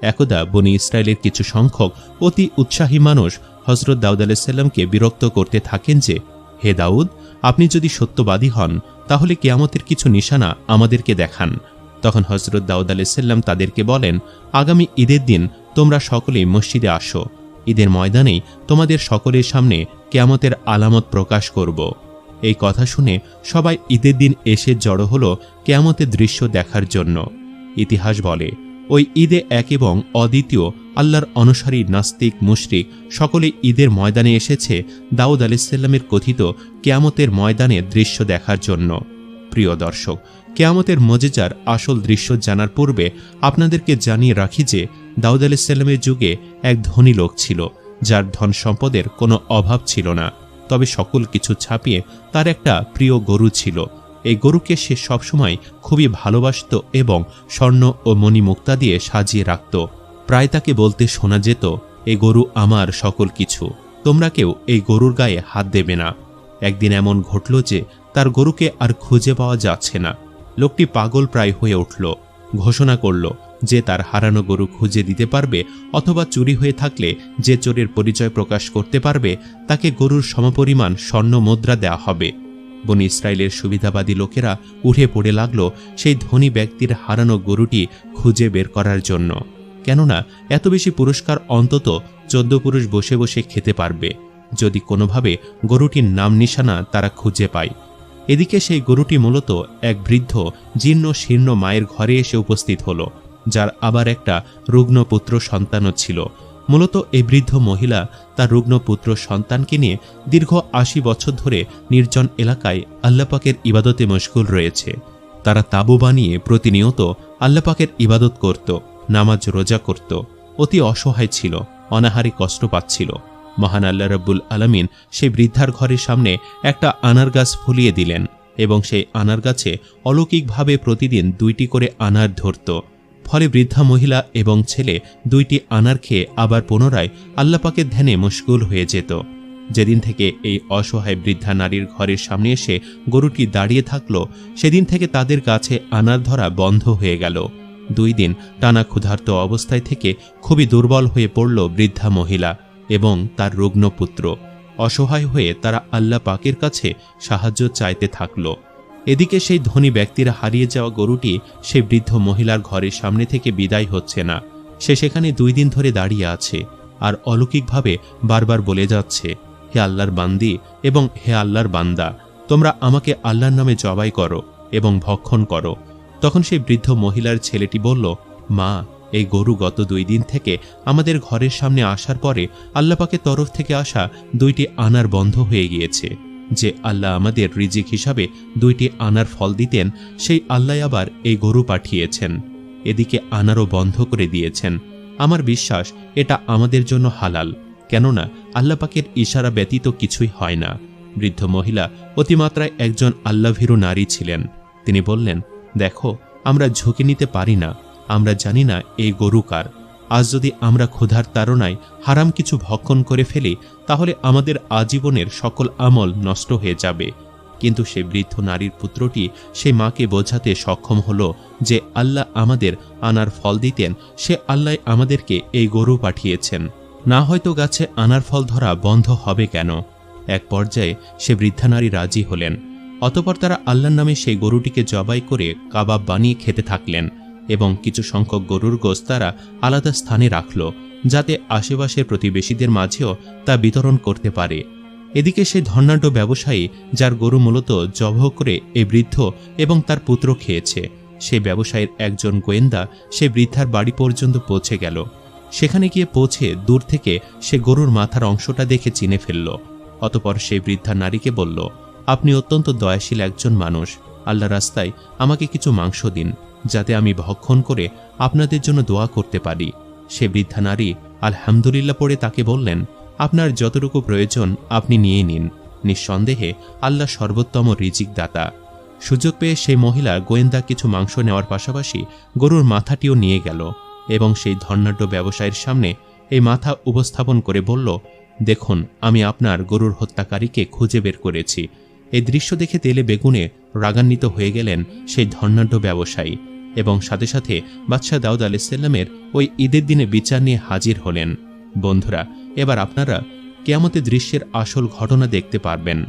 একদা বনি ইসরায়েলের কিছু সংখ্যক অতি উৎসাহী মানুষ হজরত দাউদ আলাইহিসসালামকে বিরক্ত করতে থাকেন যে, হে দাউদ, আপনি যদি সত্যবাদী হন তাহলে কিয়ামতের কিছু নিশানা আমাদেরকে দেখান। তখন হজরত দাউদ আলাইহিসসালাম তাদেরকে বলেন, আগামী ঈদের দিন তোমরা সকলেই মসজিদে আসো। ঈদের ময়দানেই তোমাদের সকলের সামনে কিয়ামতের আলামত প্রকাশ করব। এই কথা শুনে সবাই ঈদের দিন এসে জড়ো হল কিয়ামতের দৃশ্য দেখার জন্য। ইতিহাস বলে, ওই ঈদে এক এবং অদ্বিতীয় আল্লাহর অনুসারী নাস্তিক মুশরিক সকলে ঈদের ময়দানে এসেছে দাউদ আলাইহিসসালামের কথিত কিয়ামতের ময়দানে দৃশ্য দেখার জন্য। প্রিয় দর্শক, কিয়ামতের মজেজার আসল দৃশ্য জানার পূর্বে আপনাদেরকে জানিয়ে রাখি যে দাউদ আলাইহিসসালামের যুগে এক ধনী লোক ছিল, যার ধন সম্পদের কোনো অভাব ছিল না। তবে সকল কিছু ছাপিয়ে তার একটা প্রিয় গরু ছিল। এই গরুকে সে সবসময় খুবই ভালোবাসত এবং স্বর্ণ ও মণিমুক্তা দিয়ে সাজিয়ে রাখত। প্রায় তাকে বলতে শোনা যেত, এই গরু আমার সকল কিছু, তোমরা কেউ এই গরুর গায়ে হাত দেবে না। একদিন এমন ঘটল যে তার গরুকে আর খুঁজে পাওয়া যাচ্ছে না। লোকটি পাগল প্রায় হয়ে উঠল। ঘোষণা করল যে তার হারানো গরু খুঁজে দিতে পারবে অথবা চুরি হয়ে থাকলে যে চোরের পরিচয় প্রকাশ করতে পারবে তাকে গরুর সমপরিমাণ স্বর্ণ মুদ্রা দেওয়া হবে। বনি ইসরায়েলের সুবিধাবাদী লোকেরা উঠে পড়ে লাগল সেই ধনী ব্যক্তির হারানো গরুটি খুঁজে বের করার জন্য। কেননা এত বেশি পুরস্কার অন্তত 14 পুরুষ বসে বসে খেতে পারবে, যদি কোনোভাবে গরুটির নাম নিশানা তারা খুঁজে পায়। এদিকে সেই গরুটি মূলত এক বৃদ্ধ জীর্ণ শীর্ণ মায়ের ঘরে এসে উপস্থিত হল, যার আবার একটা রুগ্ন পুত্র সন্তানও ছিল। মূলত এই বৃদ্ধ মহিলা তার রুগ্ন পুত্র সন্তানকে নিয়ে দীর্ঘ 80 বছর ধরে নির্জন এলাকায় আল্লাহ পাকের ইবাদতে মশগুল রয়েছে। তারা তাঁবু বানিয়ে প্রতিনিয়ত আল্লাহ পাকের ইবাদত করত, নামাজ রোজা করত, অতি অসহায় ছিল, অনাহারে কষ্ট পাচ্ছিল। মহান আল্লাহ রাব্বুল আলামিন সেই বৃদ্ধার ঘরের সামনে একটা আনার গাছ ফলিয়ে দিলেন এবং সেই আনার গাছে অলৌকিকভাবে প্রতিদিন 2টি করে আনার ধরত। ফলে বৃদ্ধা মহিলা এবং ছেলে 2টি আনার খেয়ে আবার পুনরায় আল্লাহ পাকের ধ্যানে মশগুল হয়ে যেত। যেদিন থেকে এই অসহায় বৃদ্ধা নারীর ঘরের সামনে এসে গরুটি দাঁড়িয়ে থাকল, সেদিন থেকে তাদের কাছে আনার ধরা বন্ধ হয়ে গেল। 2 দিন টানা ক্ষুধার্ত অবস্থায় থেকে খুবই দুর্বল হয়ে পড়ল বৃদ্ধা মহিলা এবং তার রুগ্ন পুত্র। অসহায় হয়ে তারা আল্লাহ পাকের কাছে সাহায্য চাইতে থাকল। এদিকে সেই ধনী ব্যক্তিরা হারিয়ে যাওয়া গরুটি সেই বৃদ্ধ মহিলার ঘরের সামনে থেকে বিদায় হচ্ছে না। সে সেখানে 2 দিন ধরে দাঁড়িয়ে আছে আর অলৌকিকভাবে বারবার বলে যাচ্ছে, হে আল্লাহর বান্দি এবং হে আল্লাহর বান্দা, তোমরা আমাকে আল্লাহর নামে জবাই করো এবং ভক্ষণ করো। তখন সেই বৃদ্ধ মহিলার ছেলেটি বলল, মা, এই গরু গত 2 দিন থেকে আমাদের ঘরের সামনে আসার পরে আল্লাহ পাকের তরফ থেকে আসা 2টি আনার বন্ধ হয়ে গিয়েছে। যে আল্লাহ আমাদের রিজিক হিসাবে 2টি আনার ফল দিতেন, সেই আল্লাহ আবার এই গরু পাঠিয়েছেন। এদিকে আনারও বন্ধ করে দিয়েছেন। আমার বিশ্বাস এটা আমাদের জন্য হালাল, কেননা আল্লাহ পাকের ইশারা ব্যতীত কিছুই হয় না। বৃদ্ধ মহিলা অতিমাত্রায় একজন আল্লাহভীরু নারী ছিলেন। তিনি বললেন, দেখো, আমরা ঝুঁকি নিতে পারি না, আমরা জানি না এই গরু কার। আজ যদি আমরা ক্ষুধার তাড়নায় হারাম কিছু ভক্ষণ করে ফেলি তাহলে আমাদের আজীবনের সকল আমল নষ্ট হয়ে যাবে। কিন্তু সেই বৃদ্ধ নারীর পুত্রটি সেই মাকে বোঝাতে সক্ষম হল যে আল্লাহ আমাদের আনার ফল দিতেন, সে আল্লাহ আমাদেরকে এই গরু পাঠিয়েছেন, না হয়তো গাছে আনার ফল ধরা বন্ধ হবে কেন। এক পর্যায়ে সে বৃদ্ধা নারী রাজি হলেন। অতঃপর তারা আল্লাহর নামে সেই গরুটিকে জবাই করে কাবাব বানিয়ে খেতে থাকলেন এবং কিছু সংখ্যক গরুর গোশত তারা আলাদা স্থানে রাখল, যাতে আশেপাশের প্রতিবেশীদের মাঝেও তা বিতরণ করতে পারে। এদিকে সেই ধর্নাঢ্য ব্যবসায়ী, যার গরু মূলত জবাহ করে এই বৃদ্ধ এবং তার পুত্র খেয়েছে, সেই ব্যবসায়ীর একজন গোয়েন্দা সেই বৃদ্ধার বাড়ি পর্যন্ত পৌঁছে গেল। সেখানে গিয়ে পৌঁছে দূর থেকে সে গরুর মাথার অংশটা দেখে চিনে ফেলল। অতঃপর সেই বৃদ্ধা নারীকে বলল, আপনি অত্যন্ত দয়াশীল একজন মানুষ, আল্লাহ রাস্তায় আমাকে কিছু মাংস দিন, যাতে আমি ভক্ষণ করে আপনাদের জন্য দোয়া করতে পারি। সে বৃদ্ধা নারী আলহামদুলিল্লাহ পড়ে তাকে বললেন, আপনার যতটুকু প্রয়োজন আপনি নিয়ে নিন, নিঃসন্দেহে আল্লাহ সর্বোত্তম রিজিক দাতা। সুযোগ পেয়ে সেই মহিলা গোয়েন্দা কিছু মাংস নেওয়ার পাশাপাশি গরুর মাথাটিও নিয়ে গেল এবং সেই ধর্নাঢ্য ব্যবসায়ীর সামনে এই মাথা উপস্থাপন করে বলল, দেখুন, আমি আপনার গরুর হত্যাকারীকে খুঁজে বের করেছি। এই দৃশ্য দেখে তেলে বেগুনে রাগান্বিত হয়ে গেলেন সেই ধর্নাঢ্য ব্যবসায়ী এবং সাথে সাথে বাদশাহ দাউদ আলাইহিসসালামের ওই ঈদের দিনে বিচার নিয়ে হাজির হলেন। বন্ধুরা, এবার আপনারা কিয়ামতের দৃশ্যের আসল ঘটনা দেখতে পারবেন।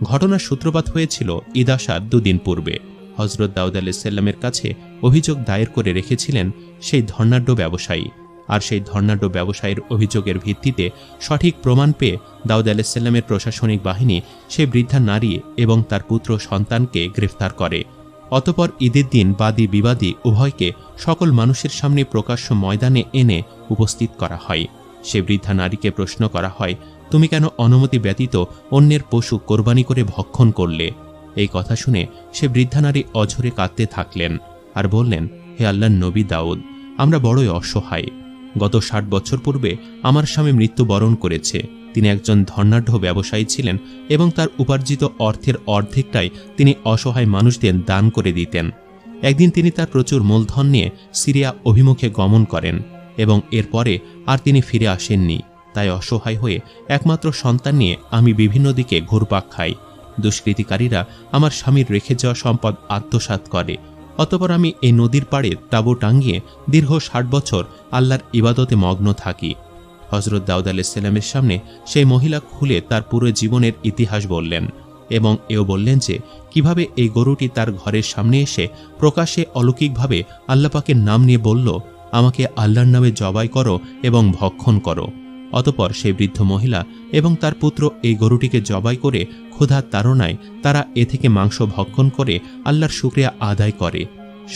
ঘটনার সূত্রপাত হয়েছিল ঈদ আসার 2 দিন পূর্বে। হযরত দাউদ আলাইহিসসালামের কাছে অভিযোগ দায়ের করে রেখেছিলেন সেই ধর্নাঢ্য ব্যবসায়ী। আর সেই ধর্নাঢ্য ব্যবসায়ীর অভিযোগের ভিত্তিতে সঠিক প্রমাণ পেয়ে দাউদ আলাইহিসসালামের প্রশাসনিক বাহিনী সেই বৃদ্ধা নারী এবং তার পুত্র সন্তানকে গ্রেফতার করে। অতঃপর ঈদের দিন বাদী বিবাদী উভয়কে সকল মানুষের সামনে প্রকাশ্য ময়দানে এনে উপস্থিত করা হয়। সে বৃদ্ধা নারীকে প্রশ্ন করা হয়, তুমি কেন অনুমতি ব্যতীত অন্যের পশু কোরবানি করে ভক্ষণ করলে? এই কথা শুনে সে বৃদ্ধা নারী অঝরে কাঁদতে থাকলেন আর বললেন, হে আল্লাহর নবী দাউদ, আমরা বড়ই অসহায়। গত 60 বছর পূর্বে আমার স্বামী মৃত্যুবরণ করেছে। তিনি একজন ধর্নাঢ্য ব্যবসায়ী ছিলেন এবং তার উপার্জিত অর্থের অর্ধেকটাই তিনি অসহায় মানুষদের দান করে দিতেন। একদিন তিনি তার প্রচুর মূলধন নিয়ে সিরিয়া অভিমুখে গমন করেন এবং এরপরে আর তিনি ফিরে আসেননি। তাই অসহায় হয়ে একমাত্র সন্তান নিয়ে আমি বিভিন্ন দিকে ঘুরপাক খাই। দুষ্কৃতিকারীরা আমার স্বামীর রেখে যাওয়া সম্পদ আত্মসাৎ করে। অতঃপর আমি এই নদীর পাড়ে তাঁবু টাঙ্গিয়ে দীর্ঘ 60 বছর আল্লাহর ইবাদতে মগ্ন থাকি। হযরত দাউদ আলাইহিসসালামের সামনে সেই মহিলা খুলে তার পুরো জীবনের ইতিহাস বললেন এবং এও বললেন যে কিভাবে এই গরুটি তার ঘরের সামনে এসে প্রকাশ্যে অলৌকিকভাবে আল্লাহ পাকের নাম নিয়ে বলল, আমাকে আল্লাহর নামে জবাই করো এবং ভক্ষণ করো। অতঃপর সেই বৃদ্ধ মহিলা এবং তার পুত্র এই গরুটিকে জবাই করে ক্ষুধার তাড়নায় তারা এ থেকে মাংস ভক্ষণ করে আল্লাহর শুকরিয়া আদায় করে।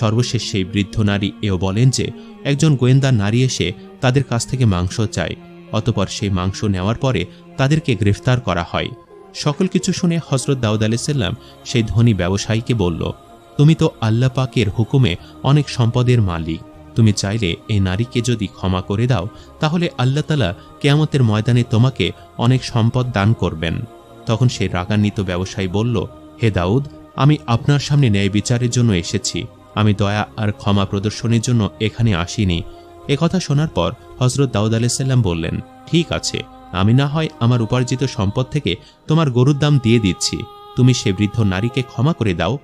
সর্বশেষ সেই বৃদ্ধ নারী এও বলেন যে একজন গোয়েন্দা নারী এসে তাদের কাছ থেকে মাংস চায়। অতঃপর সেই মাংস নেওয়ার পরে তাদেরকে গ্রেফতার করা হয়। সকল কিছু শুনে হযরত দাউদ আলাইহিসসালাম সেই ধনী ব্যবসায়ীকে বলল, তুমি তো আল্লাহ পাকের হুকুমে অনেক সম্পদের মালিক। তুমি চাইলে এই নারীকে যদি ক্ষমা করে দাও তাহলে আল্লাহ তাআলা কিয়ামতের ময়দানে তোমাকে অনেক সম্পদ দান করবেন। তখন সেই রাগান্বিত ব্যবসায়ী বলল, হে দাউদ, আমি আপনার সামনে ন্যায় বিচারের জন্য এসেছি। আমি দয়া আর ক্ষমা প্রদর্শনের জন্য এখানে আসিনি। একথা শোনার পর হযরত দাউদ আলাইহিসসালাম বললেন, ঠিক আছে, আমি না হয় আমার উপার্জিত সম্পদ থেকে তোমার গরুর দাম দিয়ে দিচ্ছি। তুমি সে বৃদ্ধ নারীকে ক্ষমা করে দাও।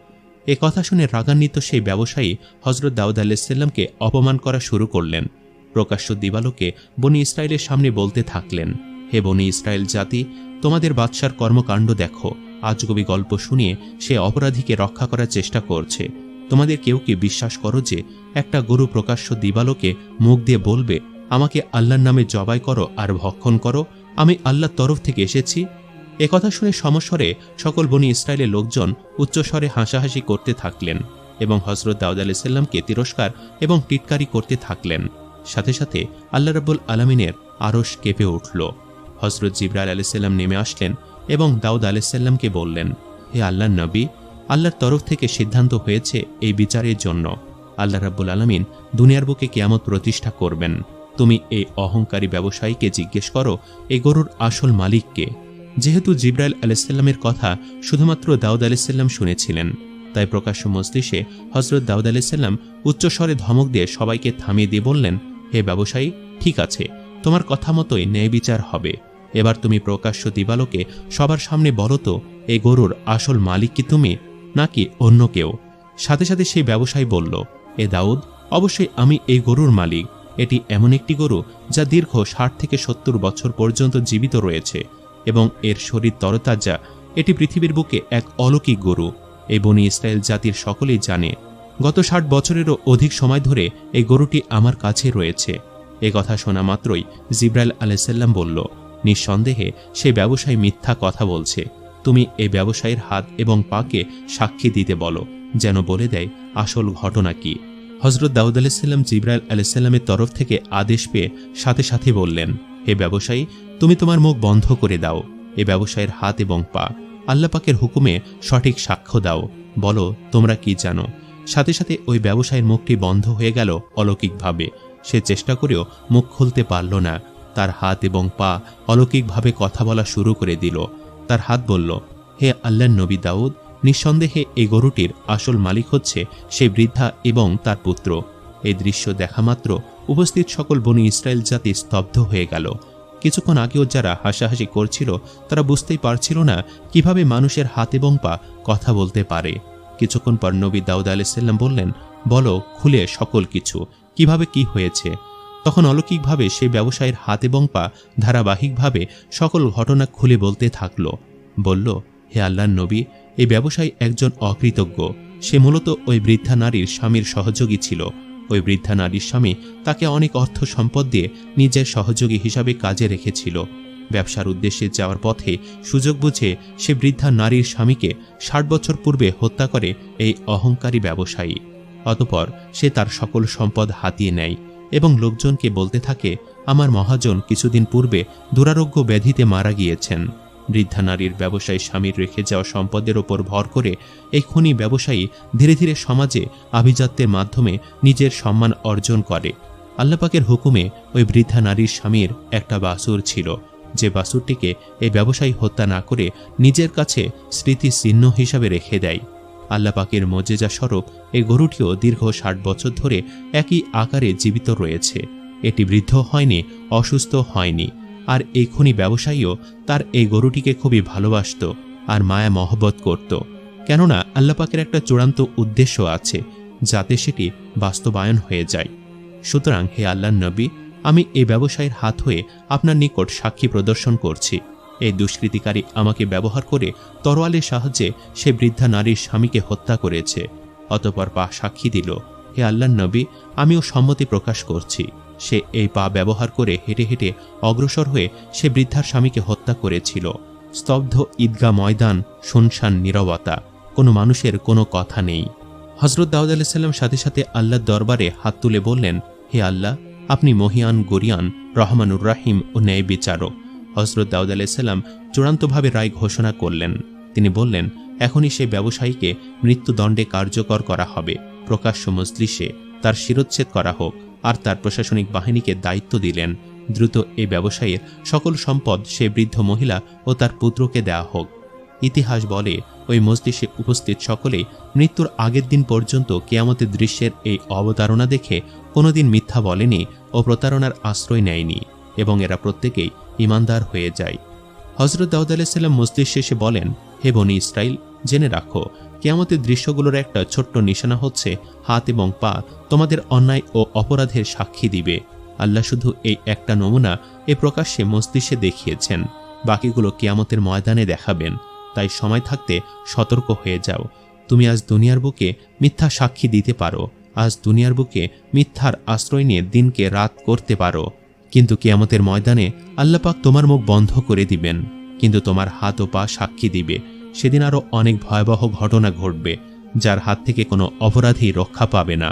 এ কথা শুনে রাগান্বিত সেই ব্যবসায়ী হযরত দাউদ আলাইহিসসালামকে অপমান করা শুরু করলেন। প্রকাশ্য দিবালোকে বনি ইসরায়েলের সামনে বলতে থাকলেন, হে বনি ইসরায়েল জাতি, তোমাদের বাদশার কর্মকাণ্ড দেখো। আজগবি গল্প শুনিয়ে সে অপরাধীকে রক্ষা করার চেষ্টা করছে। তোমাদের কেউ কি বিশ্বাস করো যে একটা গরু প্রকাশ্য দিবালোকে মুখ দিয়ে বলবে, আমাকে আল্লাহর নামে জবাই করো আর ভক্ষণ করো, আমি আল্লাহর তরফ থেকে এসেছি? একথা শুনে সমস্বরে সকল বনি ইসরায়েলের লোকজন উচ্চস্বরে হাসাহাসি করতে থাকলেন এবং হযরত দাউদ আলাইহিসসালামকে তিরস্কার এবং টিটকারি করতে থাকলেন। সাথে সাথে আল্লাহ রাব্বুল আলামিনের আরশ কেঁপে উঠল। হযরত জিবরাইল আলাইহিসসালাম নেমে আসলেন এবং দাউদ আলাইহিসসালামকে বললেন, হে আল্লাহর নবী, আল্লাহর তরফ থেকে সিদ্ধান্ত হয়েছে এই বিচারের জন্য। আল্লাহ রাব্বুল আলামিন দুনিয়ার বুকে কিয়ামত প্রতিষ্ঠা করবেন। তুমি এই অহংকারী ব্যবসায়ীকে জিজ্ঞেস করো এই গরুর আসল মালিককে। যেহেতু জিবরাইল আলাইহিসসালামের কথা শুধুমাত্র দাউদ আলাইহিসসালাম শুনেছিলেন, তাই প্রকাশ্য মজলিসে হযরত দাউদ আলাইহিসসালাম উচ্চস্বরে ধমক দিয়ে সবাইকে থামিয়ে দিয়ে বললেন, হে ব্যবসায়ী, ঠিক আছে, তোমার কথা মতোই ন্যায় বিচার হবে। এবার তুমি প্রকাশ্য দিবালোকে সবার সামনে বলো তো, এই গরুর আসল মালিক কি তুমি নাকি অন্য কেউ? সাথে সাথে সেই ব্যবসায়ী বলল, এ দাউদ, অবশ্যই আমি এই গরুর মালিক। এটি এমন একটি গরু যা দীর্ঘ 60 থেকে 70 বছর পর্যন্ত জীবিত রয়েছে এবং এর শরীর তরতাজা। এটি পৃথিবীর বুকে এক অলৌকিক গরু। এই বনি ইসরায়েল জাতির সকলেই জানে। গত 60 বছরেরও অধিক সময় ধরে এই গরুটি আমার কাছে রয়েছে। এ কথা শোনা মাত্রই জিবরাইল আলাইহিসসালাম বলল, নিঃসন্দেহে সে ব্যবসায়ী মিথ্যা কথা বলছে। তুমি এই ব্যবসায়ীর হাত এবং পাকে সাক্ষী দিতে বলো, যেন বলে দেয় আসল ঘটনা কি। হযরত দাউদ আলাইহিসসালাম জিবরাইল আলাইহিসসালামের তরফ থেকে আদেশ পেয়ে সাথে সাথে বললেন, হে ব্যবসায়ী, তুমি তোমার মুখ বন্ধ করে দাও। এ ব্যবসায়ীর হাত এবং পা আল্লাহ পাকের হুকুমে সঠিক সাক্ষ্য দাও। বলো তোমরা কি জানো। সাথে সাথে ওই ব্যবসায়ীর মুখটি বন্ধ হয়ে গেল অলৌকিকভাবে। সে চেষ্টা করেও মুখ খুলতে পারল না। তার হাত এবং পা অলৌকিকভাবে কথা বলা শুরু করে দিল। তার হাত বলল, হে আল্লাহর নবী দাউদ, নিঃসন্দেহে এই গরুটির আসল মালিক হচ্ছে সেই বৃদ্ধা এবং তার পুত্র। এই দৃশ্য দেখা মাত্র উপস্থিত সকল বনি ইসরায়েল জাতি স্তব্ধ হয়ে গেল। কিছুক্ষণ আগেও যারা হাসাহাসি করছিল তারা বুঝতেই পারছিল না কিভাবে মানুষের হাত এবং পা কথা বলতে পারে। কিছুক্ষণ পর নবী দাউদ আলাইহিসসালাম বললেন, বলো খুলে সকল কিছু, কিভাবে কি হয়েছে। তখন অলৌকিকভাবে সেই ব্যবসায়ীর হাত এবং পা ধারাবাহিকভাবে সকল ঘটনা খুলে বলতে থাকল। বলল, হে আল্লাহর নবী, এই ব্যবসায়ী একজন অকৃতজ্ঞ। সে মূলত ওই বৃদ্ধা নারীর স্বামীর সহযোগী ছিল। ওই বৃদ্ধা নারীর স্বামী তাকে অনেক অর্থ সম্পদ দিয়ে নিজের সহযোগী হিসাবে কাজে রেখেছিল। ব্যবসার উদ্দেশ্যে যাওয়ার পথে সুযোগ বুঝে সে বৃদ্ধা নারীর স্বামীকে ৬০ বছর পূর্বে হত্যা করে এই অহংকারী ব্যবসায়ী। অতঃপর সে তার সকল সম্পদ হাতিয়ে নেয় এবং লোকজনকে বলতে থাকে, আমার মহাজন কিছুদিন পূর্বে দুরারোগ্য ব্যাধিতে মারা গিয়েছেন। বৃদ্ধা নারীর ব্যবসায়ী স্বামীর রেখে যাওয়া সম্পদের ওপর ভর করে এই খনি ব্যবসায়ী ধীরে ধীরে সমাজে আভিজাত্যের মাধ্যমে নিজের সম্মান অর্জন করে। আল্লাহ পাকের হুকুমে ওই বৃদ্ধা নারীর স্বামীর একটা বাছুর ছিল, যে বাছুরটিকে এই ব্যবসায়ী হত্যা না করে নিজের কাছে স্মৃতিচিহ্ন হিসাবে রেখে দেয়। আল্লাহ পাকের মজেজা স্বরূপ এই গরুটিও দীর্ঘ ৬০ বছর ধরে একই আকারে জীবিত রয়েছে। এটি বৃদ্ধ হয়নি, অসুস্থ হয়নি। আর এই খনি ব্যবসায়ীও তার এই গরুটিকে খুবই ভালোবাসত আর মায়া মহব্বত করত, কেননা আল্লাহ পাকের একটা চূড়ান্ত উদ্দেশ্য আছে, যাতে সেটি বাস্তবায়ন হয়ে যায়। সুতরাং হে আল্লাহর নবী, আমি এই ব্যবসায়ীর হাত হয়ে আপনার নিকট সাক্ষী প্রদর্শন করছি। এই দুষ্কৃতিকারী আমাকে ব্যবহার করে তরোয়ালের সাহায্যে সে বৃদ্ধা নারীর স্বামীকে হত্যা করেছে। অতঃপর পা সাক্ষী দিল, হে আল্লাহর নবী, আমিও সম্মতি প্রকাশ করছি। সে এই পা ব্যবহার করে হেঁটে হেঁটে অগ্রসর হয়ে সে বৃদ্ধার স্বামীকে হত্যা করেছিল। স্তব্ধ ঈদগাহ ময়দান, শুনশান নীরবতা, কোনো মানুষের কোনো কথা নেই। হযরত দাউদ আলাইহিস সালাম সাথে সাথে আল্লাহর দরবারে হাত তুলে বললেন, হে আল্লাহ, আপনি মহিয়ান, গরিয়ান, রহমানুর রাহিম ও ন্যায় বিচারক। হযরত দাউদ আলাইহিস সালাম চূড়ান্তভাবে রায় ঘোষণা করলেন। তিনি বললেন, এখনই সেই ব্যবসায়ীকে মৃত্যুদণ্ডে কার্যকর করা হবে। প্রকাশ্য মজলিসে তার শিরচ্ছেদ করা হোক। আর তার প্রশাসনিক বাহিনীকে দায়িত্ব দিলেন, দ্রুত এই ব্যবসায়ীর সকল সম্পদ সে বৃদ্ধ মহিলা ও তার পুত্রকে দেয়া হোক। ইতিহাস বলে, ওই মজলিসে উপস্থিত সকলেই মৃত্যুর আগের দিন পর্যন্ত কিয়ামতের দৃশ্যের এই অবতারণা দেখে কোনোদিন মিথ্যা বলেনি ও প্রতারণার আশ্রয় নেয়নি, এবং এরা প্রত্যেকেই ঈমানদার হয়ে যায়। হযরত দাউদ আলাইহিস সালাম মজলিস শেষে বলেন, হে বনী ইসরাইল, জেনে রাখো, কিয়ামতের দৃশ্যগুলোর একটা ছোট্ট নিশানা হচ্ছে হাত এবং পা তোমাদের অন্যায় ও অপরাধের সাক্ষী দিবে। আল্লাহ শুধু এই একটা নমুনা এ প্রকাশ্যে মজলিসে দেখিয়েছেন, বাকিগুলো কিয়ামতের ময়দানে দেখাবেন। তাই সময় থাকতে সতর্ক হয়ে যাও। তুমি আজ দুনিয়ার বুকে মিথ্যা সাক্ষী দিতে পারো, আজ দুনিয়ার বুকে মিথ্যার আশ্রয় নিয়ে দিনকে রাত করতে পারো, কিন্তু কিয়ামতের ময়দানে আল্লাহ পাক তোমার মুখ বন্ধ করে দিবেন, কিন্তু তোমার হাত ও পা সাক্ষী দিবে। সেদিন আরও অনেক ভয়াবহ ঘটনা ঘটবে, যার হাত থেকে কোনো অপরাধী রক্ষা পাবে না।